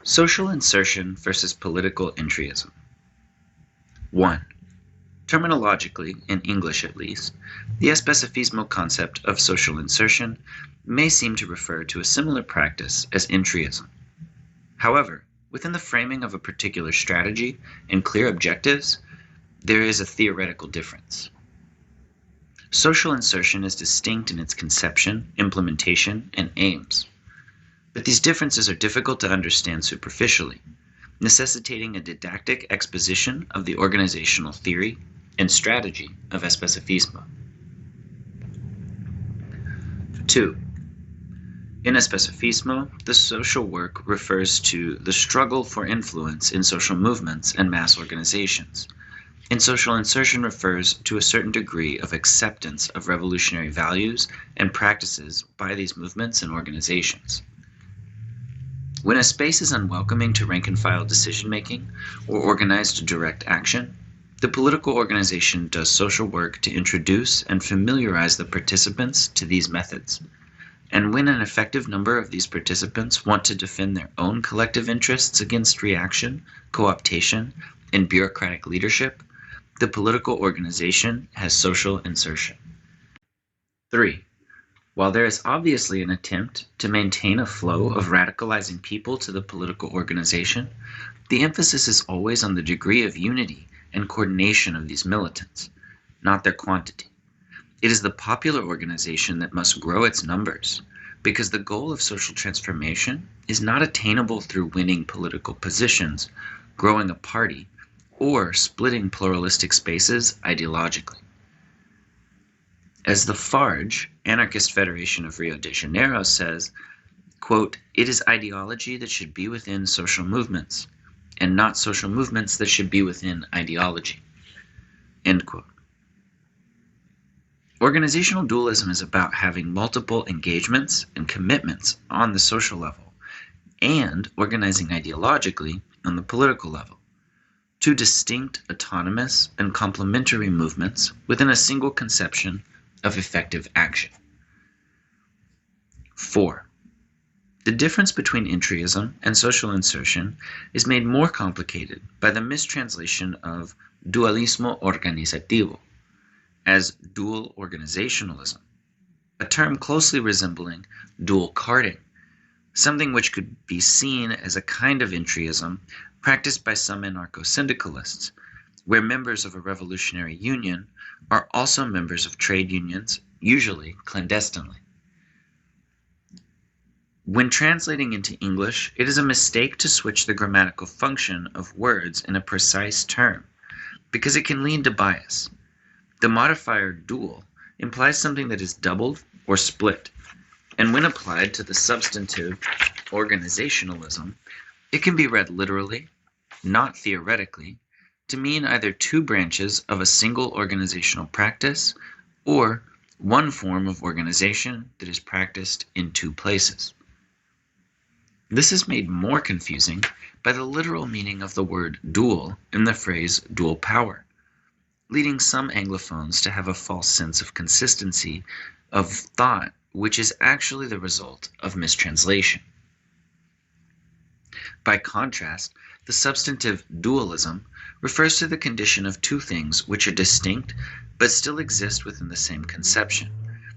Social insertion versus political entryism. 1. Terminologically, in English at least, the especifismo concept of social insertion may seem to refer to a similar practice as entryism. However, within the framing of a particular strategy and clear objectives, there is a theoretical difference. Social insertion is distinct in its conception, implementation, and aims. But these differences are difficult to understand superficially, necessitating a didactic exposition of the organizational theory and strategy of especifismo. 2. In especifismo, the social work refers to the struggle for influence in social movements and mass organizations, and social insertion refers to a certain degree of acceptance of revolutionary values and practices by these movements and organizations. When a space is unwelcoming to rank-and-file decision-making or organized direct action, the political organization does social work to introduce and familiarize the participants to these methods. And when an effective number of these participants want to defend their own collective interests against reaction, co-optation, and bureaucratic leadership, the political organization has social insertion. 3. While there is obviously an attempt to maintain a flow of radicalizing people to the political organization, the emphasis is always on the degree of unity and coordination of these militants, not their quantity. It is the popular organization that must grow its numbers, because the goal of social transformation is not attainable through winning political positions, growing a party, or splitting pluralistic spaces ideologically. As the FARJ, Anarchist Federation of Rio de Janeiro, says, quote, "It is ideology that should be within social movements, and not social movements that should be within ideology." End quote. Organizational dualism is about having multiple engagements and commitments on the social level, and organizing ideologically on the political level. Two distinct, autonomous, and complementary movements within a single conception of effective action. 4. The difference between entryism and social insertion is made more complicated by the mistranslation of dualismo organizativo as dual organizationalism, a term closely resembling dual carding, something which could be seen as a kind of entryism practiced by some anarcho-syndicalists, where members of a revolutionary union are also members of trade unions, usually clandestinely. When translating into English, it is a mistake to switch the grammatical function of words in a precise term, because it can lead to bias. The modifier dual implies something that is doubled or split, and when applied to the substantive organizationalism, it can be read literally, not theoretically, to mean either two branches of a single organizational practice or one form of organization that is practiced in two places. This is made more confusing by the literal meaning of the word dual in the phrase dual power, leading some Anglophones to have a false sense of consistency of thought, which is actually the result of mistranslation. By contrast, the substantive dualism refers to the condition of two things which are distinct but still exist within the same conception.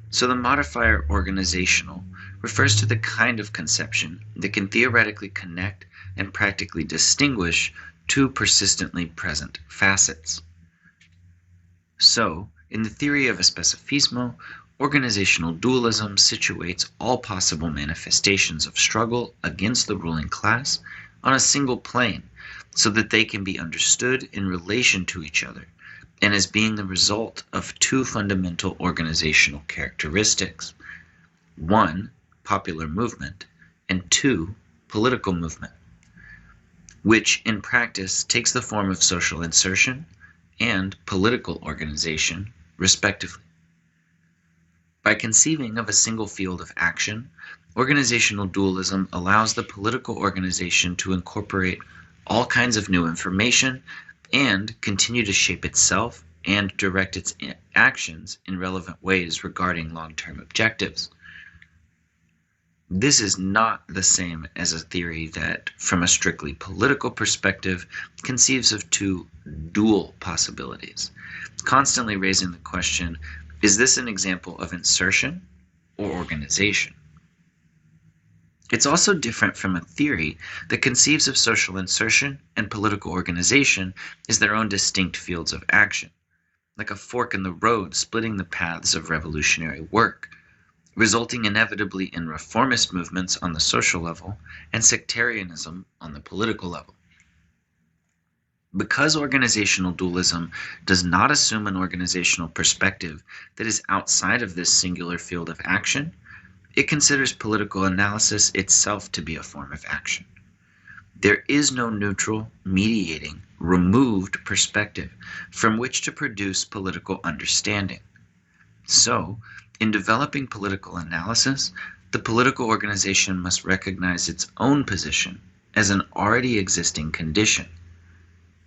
So the modifier organizational refers to the kind of conception that can theoretically connect and practically distinguish two persistently present facets. So, in the theory of especifismo, organizational dualism situates all possible manifestations of struggle against the ruling class on a single plane, so that they can be understood in relation to each other, and as being the result of two fundamental organizational characteristics. 1, popular movement, and 2, political movement, which in practice takes the form of social insertion and political organization, respectively. By conceiving of a single field of action, organizational dualism allows the political organization to incorporate all kinds of new information and continue to shape itself and direct its actions in relevant ways regarding long-term objectives. This is not the same as a theory that, from a strictly political perspective, conceives of two dual possibilities, constantly raising the question, is this an example of insertion or organization? It's also different from a theory that conceives of social insertion and political organization as their own distinct fields of action, like a fork in the road splitting the paths of revolutionary work, resulting inevitably in reformist movements on the social level and sectarianism on the political level. Because organizational dualism does not assume an organizational perspective that is outside of this singular field of action, it considers political analysis itself to be a form of action. There is no neutral, mediating, removed perspective from which to produce political understanding. So, in developing political analysis, the political organization must recognize its own position as an already existing condition,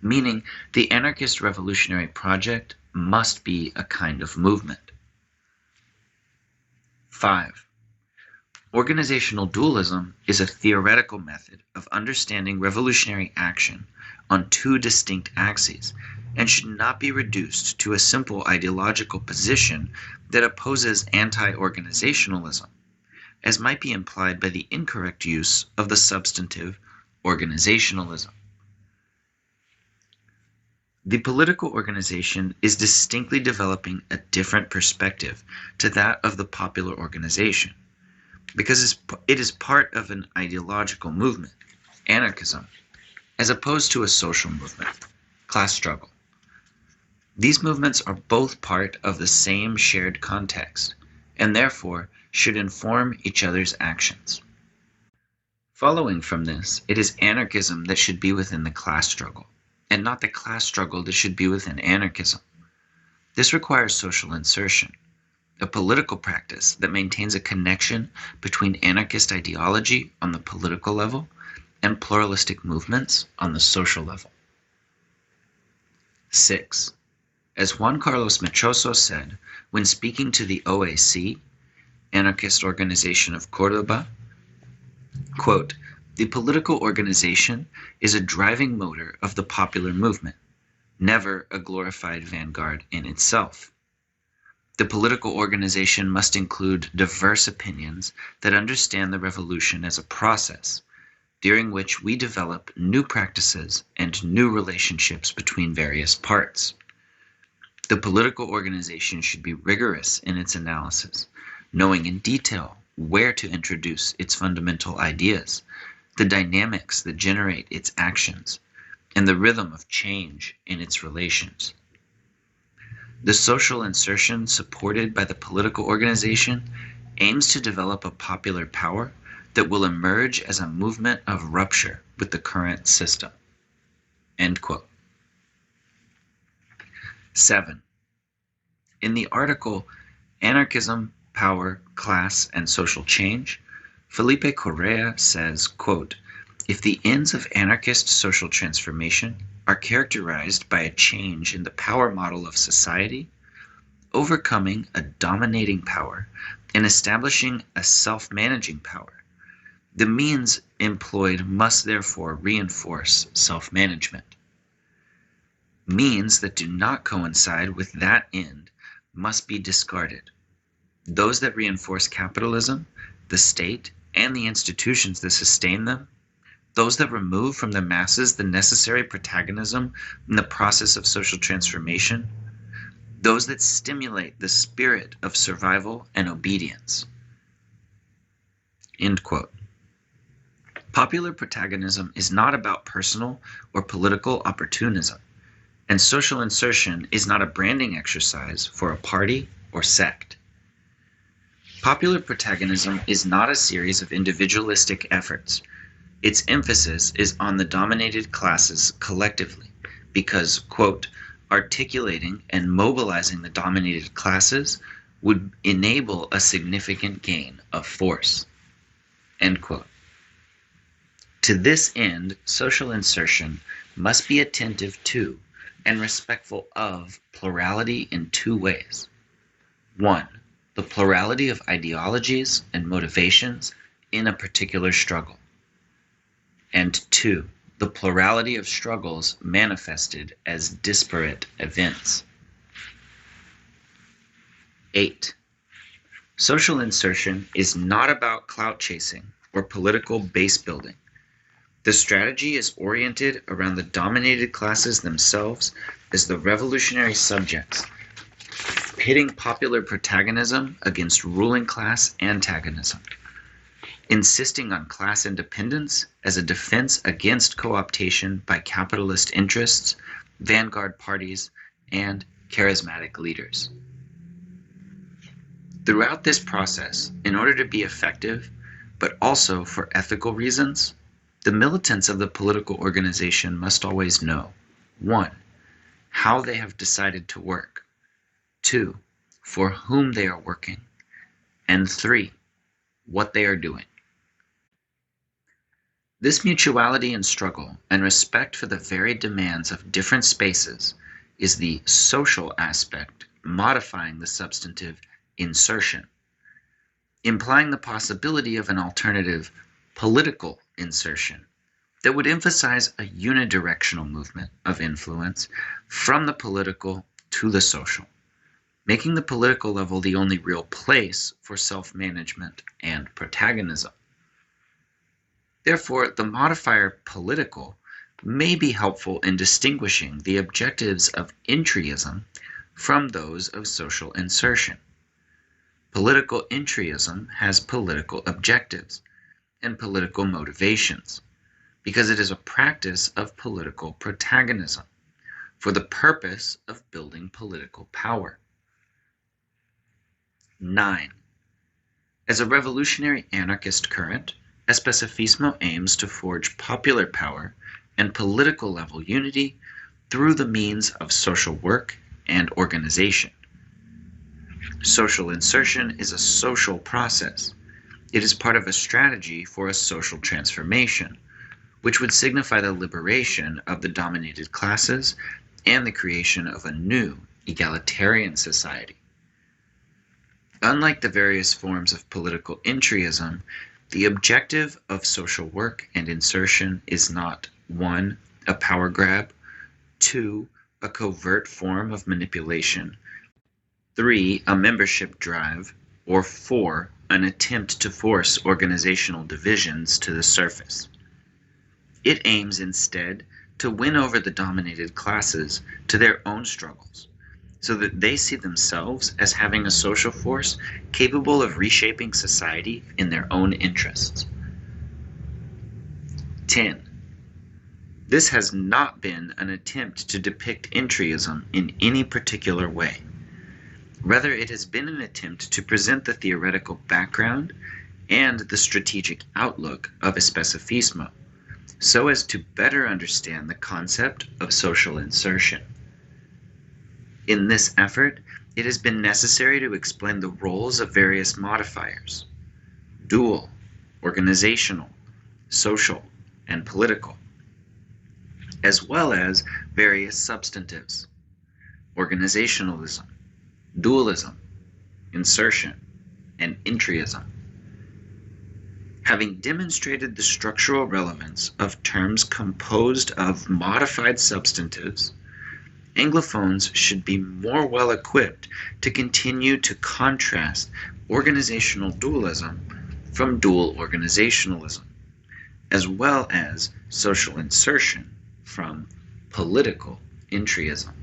meaning the anarchist revolutionary project must be a kind of movement. 5. Organizational dualism is a theoretical method of understanding revolutionary action on two distinct axes, and should not be reduced to a simple ideological position that opposes anti-organizationalism, as might be implied by the incorrect use of the substantive organizationalism. The political organization is distinctly developing a different perspective to that of the popular organization, because it is part of an ideological movement, anarchism, as opposed to a social movement, class struggle. These movements are both part of the same shared context, and therefore should inform each other's actions. Following from this, it is anarchism that should be within the class struggle, and not the class struggle that should be within anarchism. This requires social insertion, a political practice that maintains a connection between anarchist ideology on the political level and pluralistic movements on the social level. 6. As Juan Carlos Mechoso said when speaking to the OAC, Anarchist Organization of Cordoba, quote, "The political organization is a driving motor of the popular movement, never a glorified vanguard in itself. The political organization must include diverse opinions that understand the revolution as a process, during which we develop new practices and new relationships between various parts. The political organization should be rigorous in its analysis, knowing in detail where to introduce its fundamental ideas, the dynamics that generate its actions, and the rhythm of change in its relations. The social insertion supported by the political organization aims to develop a popular power that will emerge as a movement of rupture with the current system." End quote. 7. In the article Anarchism, Power, Class, and Social Change, Felipe Correa says, quote, "If the ends of anarchist social transformation are characterized by a change in the power model of society, overcoming a dominating power and establishing a self-managing power, the means employed must therefore reinforce self-management. Means that do not coincide with that end must be discarded. Those that reinforce capitalism, the state, and the institutions that sustain them, those that remove from the masses the necessary protagonism in the process of social transformation, those that stimulate the spirit of survival and obedience." End quote. Popular protagonism is not about personal or political opportunism, and social insertion is not a branding exercise for a party or sect. Popular protagonism is not a series of individualistic efforts. Its emphasis is on the dominated classes collectively, because, quote, "articulating and mobilizing the dominated classes would enable a significant gain of force." End quote. To this end, social insertion must be attentive to and respectful of plurality in two ways. 1. The plurality of ideologies and motivations in a particular struggle. And 2, the plurality of struggles manifested as disparate events. 8. Social insertion is not about clout chasing or political base building. The strategy is oriented around the dominated classes themselves as the revolutionary subjects, pitting popular protagonism against ruling class antagonism, insisting on class independence as a defense against co-optation by capitalist interests, vanguard parties, and charismatic leaders. Throughout this process, in order to be effective, but also for ethical reasons, the militants of the political organization must always know: 1, how they have decided to work; 2, for whom they are working; and 3, what they are doing. This mutuality in struggle and respect for the varied demands of different spaces is the social aspect modifying the substantive insertion, implying the possibility of an alternative political insertion that would emphasize a unidirectional movement of influence from the political to the social, making the political level the only real place for self-management and protagonism. Therefore, the modifier political may be helpful in distinguishing the objectives of entryism from those of social insertion. Political entryism has political objectives and political motivations because it is a practice of political protagonism for the purpose of building political power. 9. As a revolutionary anarchist current, especifismo aims to forge popular power and political level unity through the means of social work and organization. Social insertion is a social process. It is part of a strategy for a social transformation, which would signify the liberation of the dominated classes and the creation of a new egalitarian society. Unlike the various forms of political entryism, the objective of social work and insertion is not 1, a power grab; 2, a covert form of manipulation; 3, a membership drive; or 4, an attempt to force organizational divisions to the surface. It aims instead to win over the dominated classes to their own struggles, so that they see themselves as having a social force capable of reshaping society in their own interests. 10. This has not been an attempt to depict entryism in any particular way. Rather, it has been an attempt to present the theoretical background and the strategic outlook of especifismo, so as to better understand the concept of social insertion. In this effort, it has been necessary to explain the roles of various modifiers: dual, organizational, social, and political, as well as various substantives: organizationalism, dualism, insertion, and entryism. Having demonstrated the structural relevance of terms composed of modified substantives, Anglophones should be more well equipped to continue to contrast organizational dualism from dual organizationalism, as well as social insertion from political entryism.